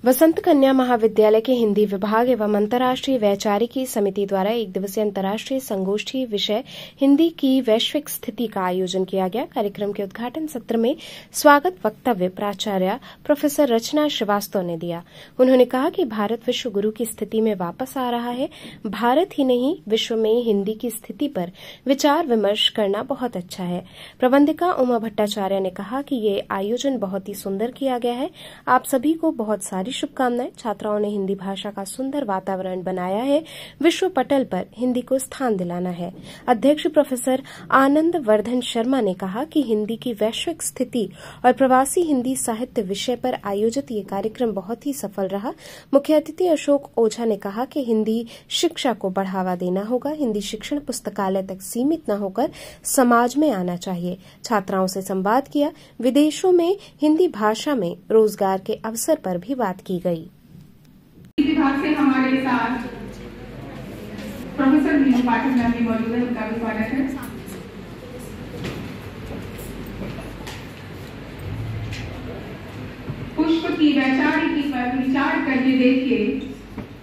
वसंत कन्या महाविद्यालय के हिंदी विभाग एवं अंतर्राष्ट्रीय वैचारिकी समिति द्वारा एक दिवसीय अंतर्राष्ट्रीय संगोष्ठी विषय हिंदी की वैश्विक स्थिति का आयोजन किया गया। कार्यक्रम के उद्घाटन सत्र में स्वागत वक्तव्य प्राचार्य प्रोफेसर रचना श्रीवास्तव ने दिया। उन्होंने कहा कि भारत विश्व गुरु की स्थिति में वापस आ रहा है। भारत ही नहीं, विश्व में हिंदी की स्थिति पर विचार विमर्श करना बहुत अच्छा है। प्रबंधिका उमा भट्टाचार्य ने कहा कि ये आयोजन बहुत ही सुंदर किया गया है। आप सभी को बहुत सारी शुभकामनाएं। छात्राओं ने हिंदी भाषा का सुंदर वातावरण बनाया है। विश्व पटल पर हिंदी को स्थान दिलाना है। अध्यक्ष प्रोफेसर आनंद वर्धन शर्मा ने कहा कि हिंदी की वैश्विक स्थिति और प्रवासी हिंदी साहित्य विषय पर आयोजित ये कार्यक्रम बहुत ही सफल रहा। मुख्य अतिथि अशोक ओझा ने कहा कि हिंदी शिक्षा को बढ़ावा देना होगा। हिंदी शिक्षण पुस्तकालय तक सीमित न होकर समाज में आना चाहिए। छात्राओं से संवाद किया। विदेशों में हिंदी भाषा में रोजगार के अवसर पर भी बात की गई। विभाग से हमारे साथ प्रोफेसर मीनू पाठक मैम भी मौजूद है, उनका भी स्वागत है। पुष्प की वैचारिकी पर विचार करके देखिए,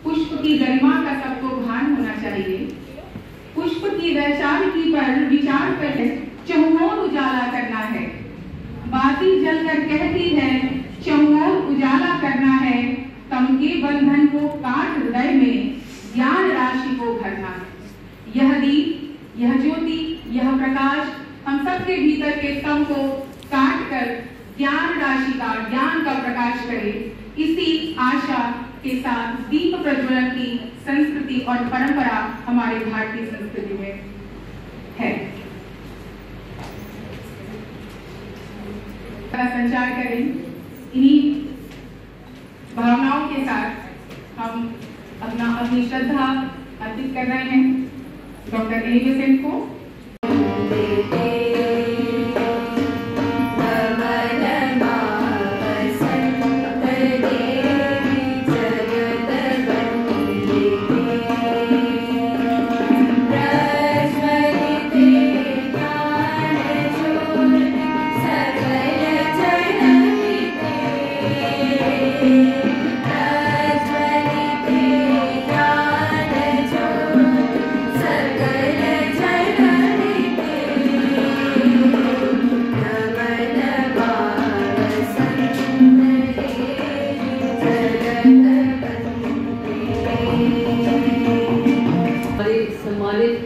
पुष्प की गरिमा का सबको भान होना चाहिए। पुष्प की वैचारिकी पर विचार कर चहुओर उजाला करना है। बाती जलकर कहती है चहुओर उजाला करना है। तम के बंधन को काट हृदय में ज्ञान राशि को भरना है। यह दीप, यह ज्योति, यह प्रकाश हम सबके भीतर के तम को काट कर ज्ञान राशि का, ज्ञान का प्रकाश करे। इसी आशा के साथ दीप प्रज्वलन की संस्कृति और परंपरा हमारे भारतीय संस्कृति में है। संचार करें। इन्हीं भावनाओं के साथ हम अपनी श्रद्धा अर्पित कर रहे हैं डॉक्टर एलिवेसेंट को।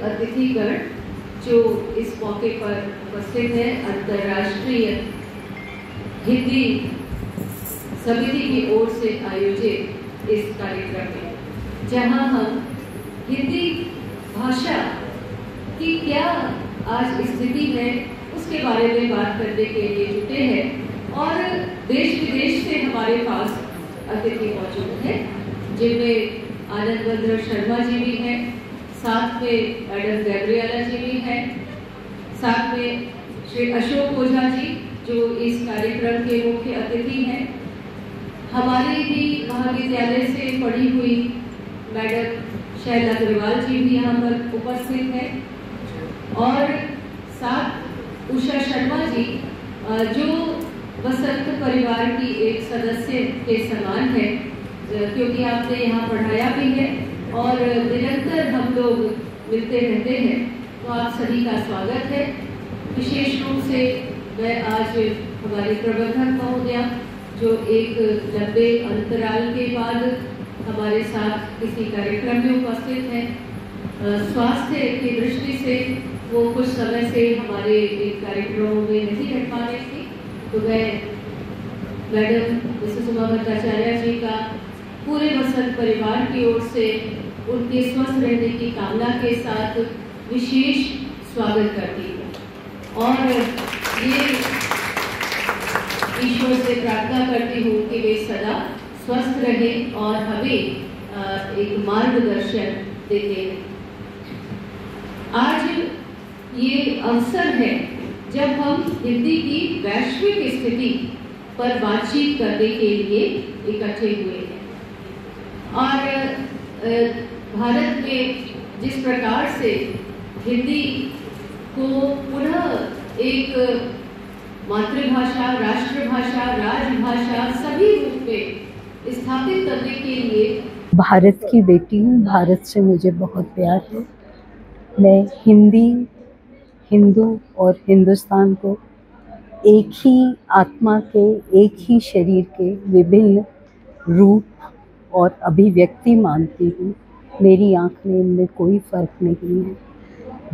अतिथिगण जो इस मौके पर उपस्थित है, अंतर्राष्ट्रीय हिंदी समिति की ओर से आयोजित इस कार्यक्रम में, जहां हम हिंदी भाषा की क्या आज स्थिति है उसके बारे में बात करने के लिए जुटे हैं। और देश विदेश से हमारे पास अतिथि मौजूद हैं, जिनमें आनंद वर्धन शर्मा जी भी हैं, साथ में मैडम गैब्रिएला जी भी हैं, साथ में श्री अशोक ओझा जी जो इस कार्यक्रम के मुख्य अतिथि हैं। हमारे ही महाविद्यालय से पढ़ी हुई मैडम शैला अग्रवाल जी भी यहाँ पर उपस्थित हैं, और साथ उषा शर्मा जी जो वसंत परिवार की एक सदस्य के समान है, क्योंकि आपने यहाँ पढ़ाया भी है और निरंतर हम लोग मिलते रहते हैं। तो आप सभी का स्वागत है। विशेष रूप से मैं आज हमारे प्रबंधक महोदया जो एक लंबे अंतराल के बाद हमारे साथ किसी कार्यक्रम में उपस्थित हैं, स्वास्थ्य की दृष्टि से वो कुछ समय से हमारे एक कार्यक्रमों में नहीं रह पा रही थी, तो मैं मैडम मिसेस उमा भट्टाचार्य जी का पूरे वसंत परिवार की ओर से उनके स्वस्थ रहने की कामना के साथ विशेष स्वागत करती हूँ, और ये ईश्वर से प्रार्थना करती हूँ कि वे सदा स्वस्थ रहें और हमें एक मार्गदर्शन देते हैं। आज ये अवसर है जब हम हिंदी की वैश्विक स्थिति पर बातचीत करने के लिए इकट्ठे हुए हैं, और भारत में जिस प्रकार से हिंदी को पुनः एक मातृभाषा, राष्ट्रभाषा, राजभाषा सभी रूप में स्थापित करने के लिए भारत की बेटी हूँ, भारत से मुझे बहुत प्यार है। मैं हिंदू और हिंदुस्तान को एक ही आत्मा के, एक ही शरीर के विभिन्न रूप और अभिव्यक्ति मानती हूँ। मेरी आँख में इनमें कोई फ़र्क नहीं है।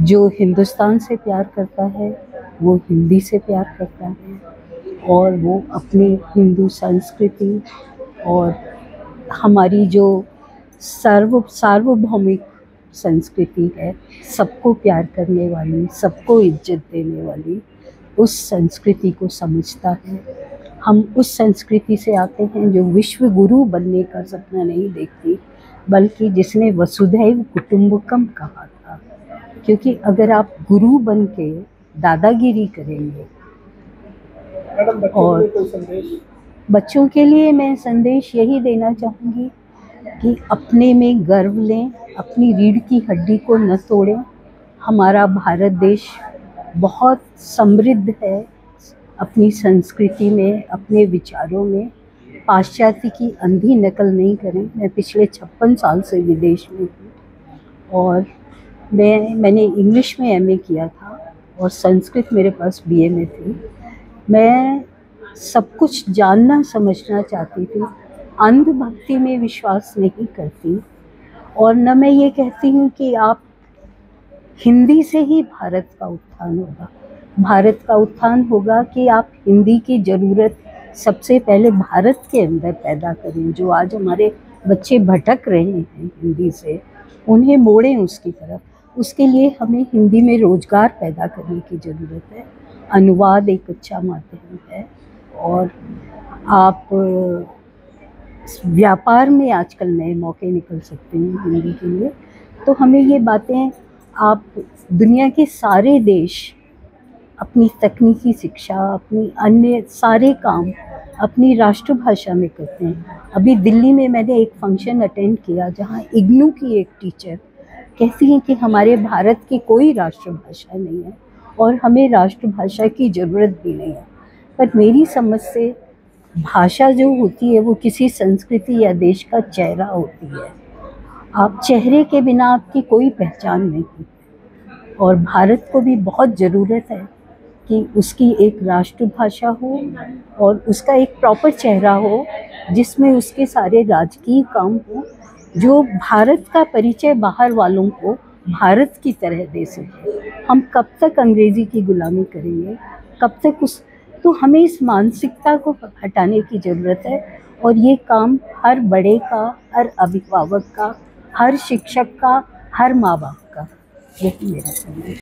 जो हिंदुस्तान से प्यार करता है वो हिंदी से प्यार करता है और वो अपनी हिंदू संस्कृति और हमारी जो सार्वभौमिक संस्कृति है, सबको प्यार करने वाली, सबको इज्जत देने वाली, उस संस्कृति को समझता है। हम उस संस्कृति से आते हैं जो विश्व गुरु बनने का सपना नहीं देखती, बल्कि जिसने वसुधैव कुटुंबकम कहा था। क्योंकि अगर आप गुरु बन के दादागिरी करेंगे, और बच्चों के लिए मैं संदेश यही देना चाहूँगी कि अपने में गर्व लें, अपनी रीढ़ की हड्डी को न तोड़ें। हमारा भारत देश बहुत समृद्ध है अपनी संस्कृति में, अपने विचारों में। पाश्चात्य की अंधी नकल नहीं करें। मैं पिछले 56 साल से विदेश में हूँ और मैंने इंग्लिश में एमए किया था और संस्कृत मेरे पास बीए में थी। मैं सब कुछ जानना समझना चाहती थी, अंधभक्ति में विश्वास नहीं करती। और न मैं ये कहती हूँ कि आप हिंदी से ही भारत का उत्थान होगा। भारत का उत्थान होगा कि आप हिंदी की ज़रूरत सबसे पहले भारत के अंदर पैदा करें। जो आज हमारे बच्चे भटक रहे हैं हिंदी से, उन्हें मोड़ें उसकी तरफ। उसके लिए हमें हिंदी में रोज़गार पैदा करने की ज़रूरत है। अनुवाद एक अच्छा माध्यम है और आप व्यापार में आजकल नए मौके निकल सकते हैं हिंदी के लिए। तो हमें ये बातें, आप दुनिया के सारे देश अपनी तकनीकी शिक्षा, अपनी अन्य सारे काम अपनी राष्ट्रभाषा में करते हैं। अभी दिल्ली में मैंने एक फंक्शन अटेंड किया जहाँ इग्नू की एक टीचर कहती हैं कि हमारे भारत की कोई राष्ट्रभाषा नहीं है और हमें राष्ट्रभाषा की ज़रूरत भी नहीं है। पर मेरी समझ से भाषा जो होती है वो किसी संस्कृति या देश का चेहरा होती है। आप चेहरे के बिना आपकी कोई पहचान नहीं है। और भारत को भी बहुत ज़रूरत है कि उसकी एक राष्ट्रभाषा हो और उसका एक प्रॉपर चेहरा हो जिसमें उसके सारे राजकीय काम हो, जो भारत का परिचय बाहर वालों को भारत की तरह दे सके। हम कब तक अंग्रेज़ी की गुलामी करेंगे, कब तक तो हमें इस मानसिकता को हटाने की ज़रूरत है। और ये काम हर बड़े का, हर अभिभावक का, हर शिक्षक का, हर माँ बाप का। यही मेरा कहना है।